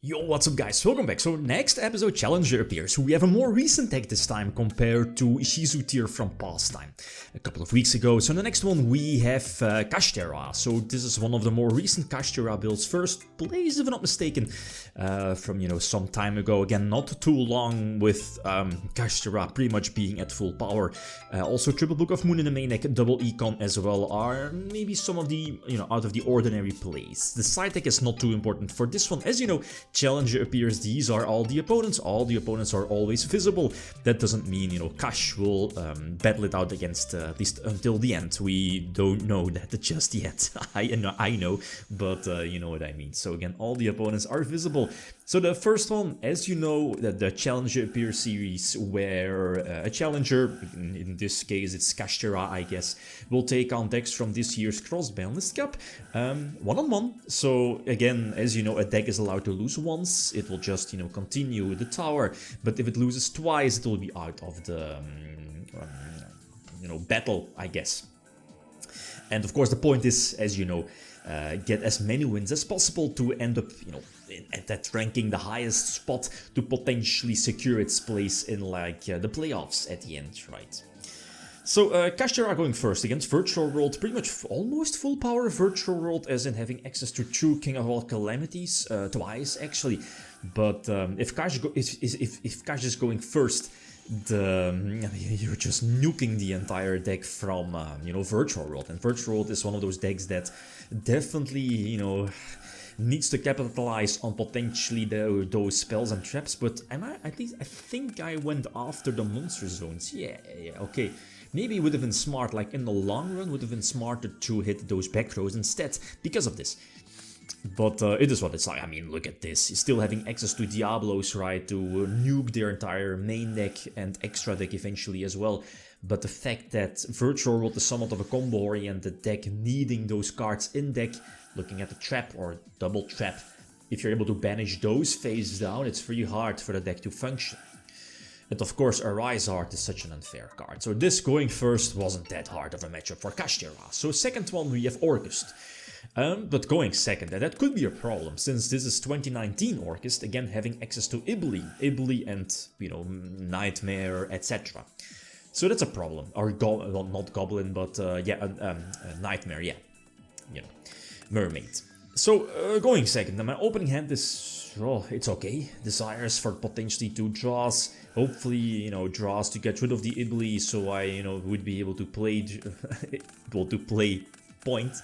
Yo, what's up guys, welcome back. So next episode challenger appears. We have a more recent deck this time compared to Shizu tier from past time, a couple of weeks ago. So in the next one we have Kashtira. So this is one of the more recent Kashtira builds. First place, if I'm not mistaken, from some time ago. Again, not too long with Kashtira pretty much being at full power. Also triple Book of Moon in the main deck, double Econ as well are maybe some of the out of the ordinary plays. The side deck is not too important for this one, as you know. Challenger appears, these are all the opponents are always visible. That doesn't mean, Kash will battle it out against, at least until the end. We don't know that just yet. I know, but you know what I mean. So again, all the opponents are visible. So the first one, as you know, the Challenger Appears series, where a challenger, in this case it's Kashtira, I guess, will take on decks from this year's Cross-Banlist Cup, one-on-one. So again, as you know, a deck is allowed to lose once, it will just, continue the tower, but if it loses twice, it will be out of the, battle, I guess. And of course, the point is, as you know, get as many wins as possible to end up, at that ranking the highest spot to potentially secure its place in the playoffs at the end, right? So Kashtira going first against Virtual World, pretty much almost full power Virtual World, as in having access to true King of all Calamities, twice actually. But if Kash is going first, you're just nuking the entire deck from Virtual World, and Virtual World is one of those decks that definitely needs to capitalize on potentially those spells and traps. But I think I went after the monster zones. Yeah, okay. Maybe it would have been smart, like in the long run, would have been smarter to hit those back rows instead because of this. But it is what it's like. I mean, look at this. Still having access to Diablos, right, to nuke their entire main deck and extra deck eventually as well. But the fact that Virtual World is somewhat of a combo-oriented deck, needing those cards in deck, looking at the trap or double trap, if you're able to banish those face down, it's pretty hard for the deck to function. And of course, Arise Art is such an unfair card. So this going first wasn't that hard of a matchup for Kashtira. So second one we have Orcust. But going second, and that could be a problem, since this is 2019 Orcust, again having access to Ibli and, Nightmare, etc. So that's a problem. Or, well, not Goblin, but, Nightmare, yeah. Mermaid. So, going second, and my opening hand is, it's okay. Desires for potentially 2 draws. Hopefully, draws to get rid of the Ibli, so I, would be able to play, point.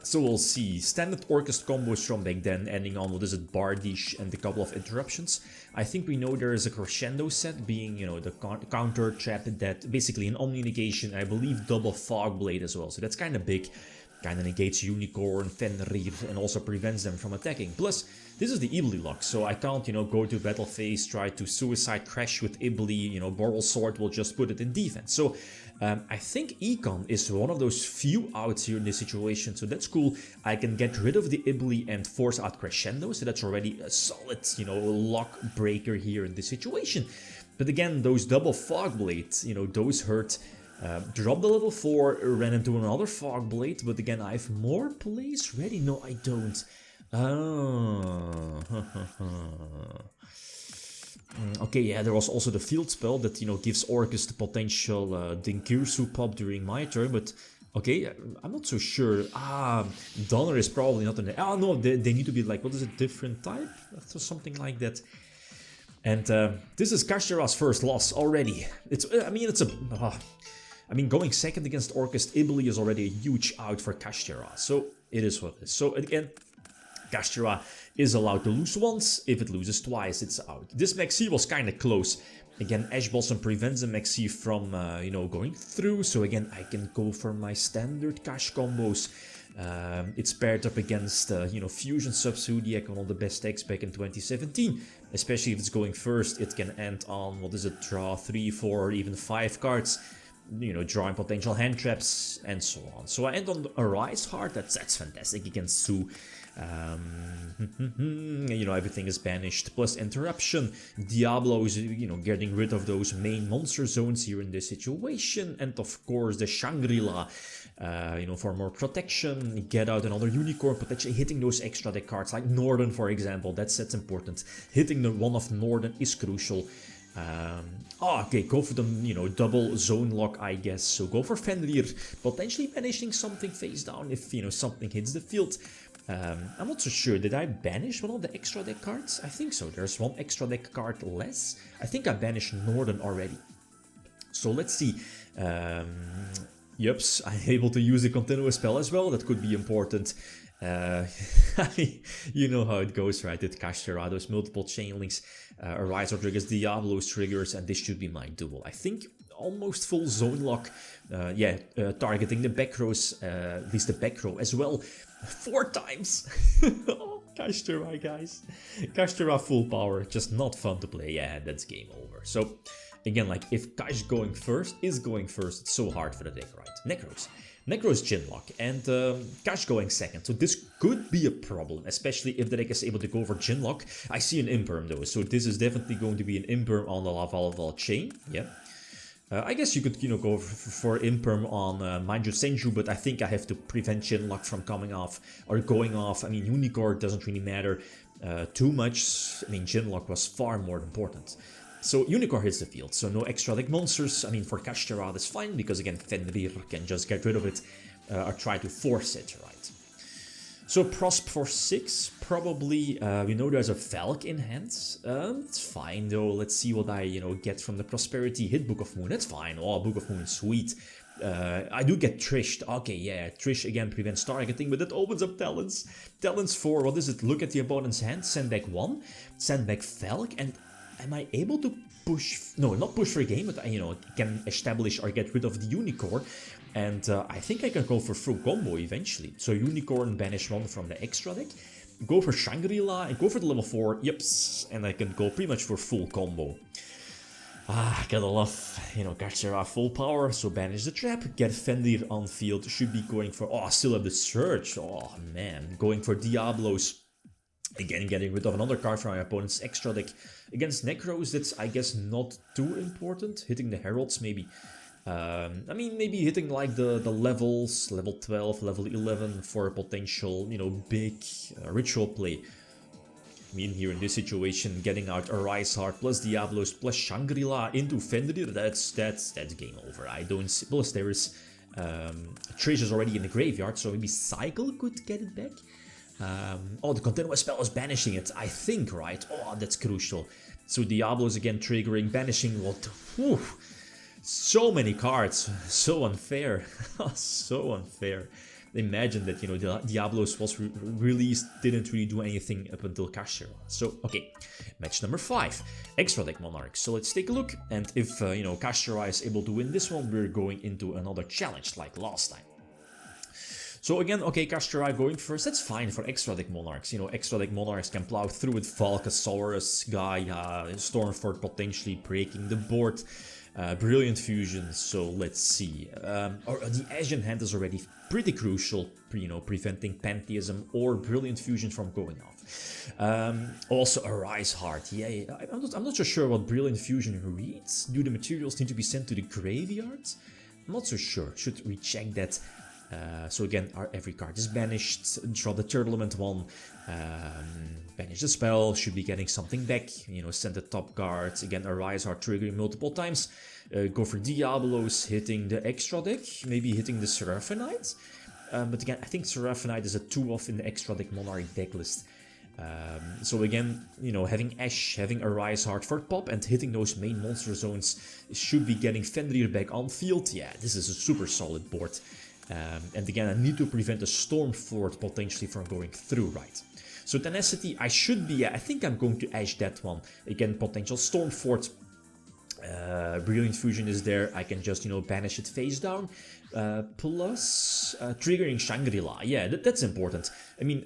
So we'll see. Standard Orcust combos from back then, ending on, Bardish and a couple of interruptions. I think we know there is a Crescendo set, being, the counter trap that basically an Omni negation, I believe double Fog Blade as well. So that's kind of big. Kind of negates Unicorn, Fenrir, and also prevents them from attacking. Plus, this is the Ibli lock, so I can't, go to battle phase, try to suicide crash with Ibli, Boral Sword will just put it in defense. So, I think Econ is one of those few outs here in this situation, so that's cool. I can get rid of the Ibli and force out Crescendo, so that's already a solid, lock breaker here in this situation. But again, those double Fog Blades, those hurt. Dropped the level 4, ran into another Fog Blade, but again, I have more plays ready. No, I don't. Okay, yeah, there was also the field spell that, gives Orcust the potential Dinkirsu pop during my turn, but okay, I'm not so sure. Donner is probably not in there. No, they need to be like, what is it, different type? Or something like that. And this is Kashtira's first loss already. Going second against Orcust Ibli is already a huge out for Kashtira, so it is what it is. So again, Kashtira is allowed to lose once. If it loses twice, it's out. This Maxi was kind of close. Again, Ash Blossom prevents the Maxi from, going through, so again, I can go for my standard Kash combos. It's paired up against, Fusion Sub-Zodiac, one of the best decks back in 2017. Especially if it's going first, it can end on, draw 3, 4, or even 5 cards. Drawing potential hand traps and so on. So I end on Arise Heart, that's fantastic against Sue. You know, everything is banished, plus interruption. Diablo is, you know, getting rid of those main monster zones here in this situation, and of course the Shangri-La, you know, for more protection. Get out another unicorn, potentially hitting those extra deck cards like Norden, for example. That's important. Hitting the one of Norden is crucial. Okay, go for the, you know, double zone lock, I guess. So go for Fenrir, potentially banishing something face down if, you know, something hits the field. I'm not so sure. Did I banish one of the extra deck cards? I think so. There's one extra deck card less. I think I banished Norden already. So let's see. Yups, I'm able to use a continuous spell as well. That could be important. You know how it goes, right? With Kashtira, those multiple chain links, Arise or triggers, Diablo's triggers, and this should be my duel. I think almost full zone lock. Targeting the back rows, at least the back row as well. 4 times! Oh, Kashtira, guys. Kashtira full power, just not fun to play. Yeah, that's game over. So, again, like, if Kash going first is going first, it's so hard for the deck, right? Necros. Necros Chinlock, and Kash going second. So this could be a problem, especially if the deck is able to go for Chinlock. I see an Imperm though, so this is definitely going to be an Imperm on the Lavalval chain. Yeah. I guess you could, you know, go for Imperm on Manju Senju, but I think I have to prevent Chinlock from coming off or going off. I mean, Unicorn doesn't really matter too much. I mean, Chinlock was far more important. So Unicorn hits the field, so no extra deck monsters. I mean, for Kashtira that's fine, because again, Fenrir can just get rid of it or try to force it, right? So Prosp for 6, probably, we know there's a Valk in hand. It's fine though, let's see what I, you know, get from the Prosperity hit Book of Moon. That's fine, oh, Book of Moon, sweet. I do get Trished. Okay, yeah, Trish again prevents targeting, but it opens up Talons. Talons for, what is it? Look at the opponent's hand, send back 1, send back Valk, and am I able to push, no, not push for a game, but I, you know, can establish or get rid of the Unicorn. And I think I can go for full combo eventually. So Unicorn, banish 1 from the extra deck, go for Shangri-La, and go for the level 4, yips, and I can go pretty much for full combo. Gotta love, you know, Kashtira full power, so banish the trap, get Fenrir on field, should be going for, oh, still have the Surge, oh man, going for Diablos. Again, getting rid of another card from my opponent's extra deck. Against Necros, that's, I guess, not too important. Hitting the Heralds, maybe. I mean, maybe hitting, like, the levels, level 12, level 11, for a potential, you know, big ritual play. I mean, here in this situation, getting out Arise Heart plus Diablos plus Shangri-La into Fenrir, that's game over. I don't see, plus there is treasures already in the graveyard, so maybe Cycle could get it back. Oh, the continuous spell is banishing it, I think, right? Oh, that's crucial. So Diablo's again triggering, banishing, what? Whew. So many cards, so unfair, so unfair. Imagine that, you know, Diablos was released, didn't really do anything up until Kashtira. So, okay, match number 5, extra deck Monarchs. So let's take a look, and if, you know, Kashtira is able to win this one, we're going into another challenge like last time. So again, okay, Kashtira going first, that's fine for extra deck Monarchs. You know, extra deck Monarchs can plow through with Valkasaurus, Gaia, Stormfort potentially breaking the board. Brilliant Fusion, so let's see. The Asian hand is already pretty crucial, you know, preventing Pantheism or Brilliant Fusion from going off. Also Arise Heart, yeah, I'm not so sure what Brilliant Fusion reads. Do the materials need to be sent to the graveyard? I'm not so sure, should recheck that. So again, every card is banished, draw the Tournament one, banish the spell, should be getting something back, you know, send the top cards, again Arise are triggering multiple times, go for Diablos, hitting the extra deck, maybe hitting the Seraphinite, but again, I think Seraphinite is a 2-off in the extra deck Monarch deck list. So again, you know, having Ash, having Arise Heart for pop and hitting those main monster zones should be getting Fenrir back on field. Yeah, this is a super solid board. And again, I need to prevent a Stormfort potentially from going through, right? So Tenacity, I should be, I think I'm going to Ash that one. Again, potential Stormfort, Brilliant Fusion is there, I can just, you know, banish it face down. Plus, triggering Shangri-La, yeah, that's important. I mean,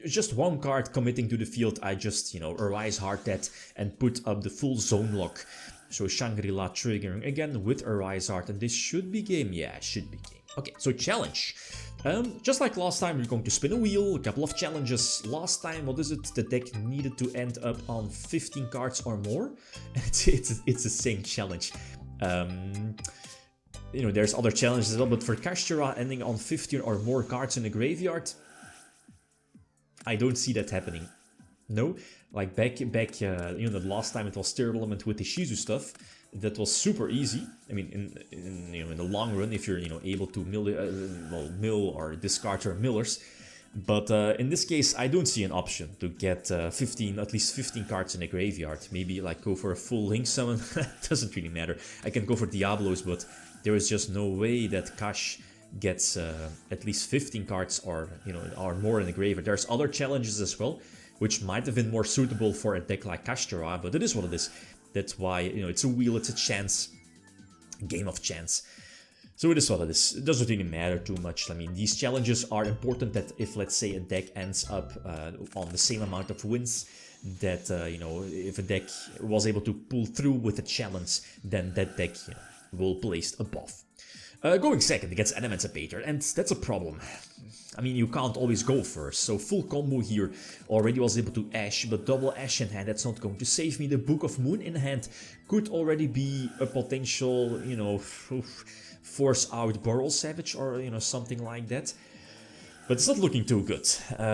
just one card committing to the field, I just, you know, Arise Heart that and put up the full zone lock. So Shangri-La triggering again with Arise Heart, and this should be game, yeah, should be game. Okay, so challenge. Just like last time, we're going to spin a wheel, a couple of challenges. Last time, what is it? The deck needed to end up on 15 cards or more. It's the same challenge. You know, there's other challenges as well, but for Kashtira ending on 15 or more cards in the graveyard, I don't see that happening. No, like back, you know, the last time it was terrible element with the Shizu stuff. That was super easy. I mean, in the long run, if you're able to mill or discard your millers, but in this case, I don't see an option to get at least 15 cards in the graveyard. Maybe like go for a full link summon. Doesn't really matter. I can go for Diablos, but there is just no way that Kash gets at least 15 cards or more in the graveyard. There's other challenges as well, which might have been more suitable for a deck like Kashtira, but it is what it is. That's why, it's a wheel, it's a chance, game of chance. So it is what it is. It doesn't really matter too much. I mean, these challenges are important that if, let's say, a deck ends up on the same amount of wins, that, if a deck was able to pull through with a challenge, then that deck will place above. Going second against Emancipator, and that's a problem. I mean, you can't always go first, so full combo here. Already was able to Ash, but double Ash in hand, that's not going to save me. The Book of Moon in hand could already be a potential, force out Burrow Savage or, something like that. But it's not looking too good.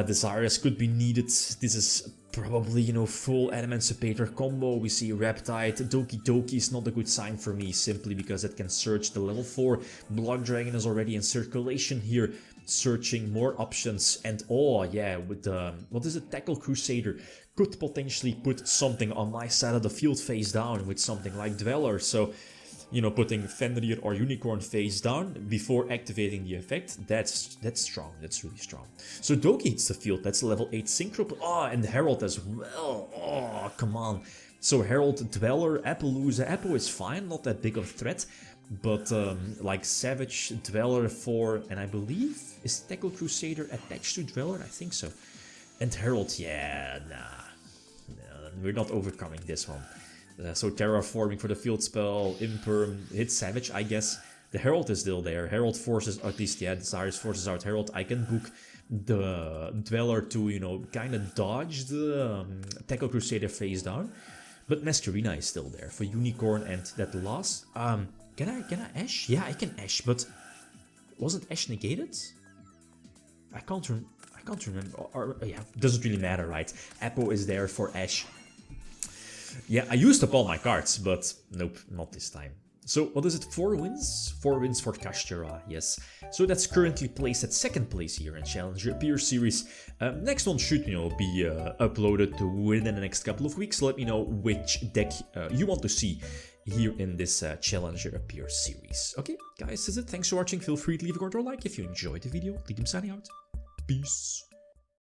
Desires could be needed. This is probably, full Emancipator combo. We see Reptide. Doki Doki is not a good sign for me, simply because it can search the level 4. Blood Dragon is already in circulation here, searching more options. And oh yeah, with the, what is it, Tackle Crusader could potentially put something on my side of the field face down with something like Dweller. So, putting Fenrir or Unicorn face down before activating the effect, that's strong, that's really strong. So Doki hits the field, that's level 8 Synchro, and Herald as well, oh, come on. So Herald, Dweller, Appaloosa, Apple is fine, not that big of a threat, but like Savage, Dweller 4, and I believe, is Tackle Crusader attached to Dweller? I think so. And Herald, yeah, nah, we're not overcoming this one. So Terraforming for the field spell, Imperm, hit Savage, I guess. The Herald is still there. Herald forces, at least, yeah, Desires forces out Herald. I can book the Dweller to, kind of dodge the Tackle Crusader face down. But Masquerina is still there for Unicorn and that last. Can I Ash? Yeah, I can Ash, but wasn't Ash negated? I can't remember. Or, yeah, doesn't really matter, right? Apo is there for Ash. Yeah, I used up all my cards, but nope, not this time. So, what is it? 4 wins? 4 wins for Kashtira, yes. So that's currently placed at 2nd place here in Challenger Appear Series. Next one should, be uploaded within the next couple of weeks. Let me know which deck you want to see here in this Challenger Appear Series. Okay, guys, that's it. Thanks for watching. Feel free to leave a comment or like if you enjoyed the video. Signing out. Peace.